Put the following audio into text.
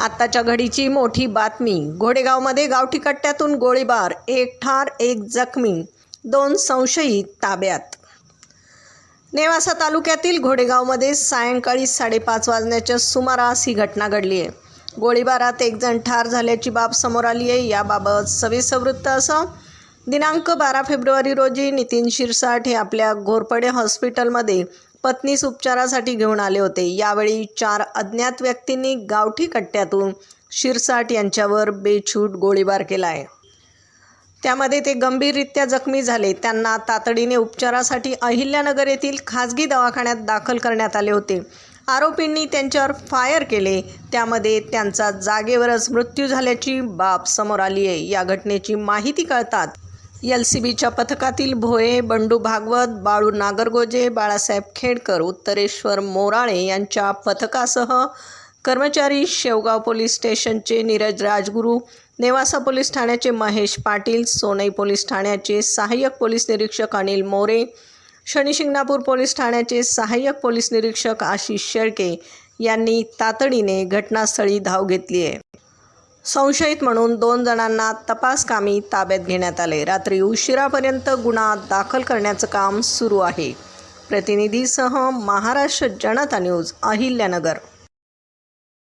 आत्ताच्या घडीची मोठी बातमी। घोडेगावमध्ये गावठी कट्ट्यातून गोळीबार, 1 ठार 1 जखमी, 2 संशयित ताब्यात। नेवासा तालुक्यातील घोडेगावमध्ये सायंकाळी 5:30 वाजण्याच्या सुमारास ही घटना घडली आहे। गोळीबारात 1 जण ठार झाल्याची बाब समोर आली आहे। याबाबत सविस्तर वृत्त असं, दिनांक 12 फेब्रुवारी रोजी नितीन शिरसाट हे आपल्या घोरपडे हॉस्पिटलमध्ये पत्नीस उपचारासाठी घेऊन आले होते। यावेळी 4 अज्ञात व्यक्तींनी गावठी कट्ट्यातून शिरसाट यांच्यावर बेछूट गोळीबार केला आहे। त्यामध्ये ते गंभीररित्या जखमी झाले। त्यांना तातडीने उपचारासाठी अहिल्यानगर येथील खाजगी दवाखान्यात दाखल करण्यात आले होते। आरोपींनी त्यांच्यावर फायर केले, त्यामध्ये त्यांचा जागेवरच मृत्यू झाल्याची बाब समोर आली आहे। या घटनेची माहिती कळताच LCBच्या पथकातील भोये, बंडू भागवत, बाळू नागरगोजे, बाळासाहेब खेडकर, उत्तरेश्वर मोराळे यांच्या पथकासह कर्मचारी, शेवगाव पोलीस स्टेशनचे नीरज राजगुरू, नेवासा पोलीस ठाण्याचे महेश पाटील, सोनई पोलीस ठाण्याचे सहाय्यक पोलीस निरीक्षक अनिल मोरे, शनिशिंगणापूर पोलीस ठाण्याचे सहाय्यक पोलीस निरीक्षक आशिष शेळके यांनी तातडीने घटनास्थळी धाव घेतली आहे। संशयित म्हणून 2 जणांना तपासकामी ताब्यात घेण्यात आले। रात्री उशिरापर्यंत गुन्हा दाखल करण्याचं काम सुरू आहे। प्रतिनिधीसह महाराष्ट्र जनता न्यूज, अहिल्यानगर।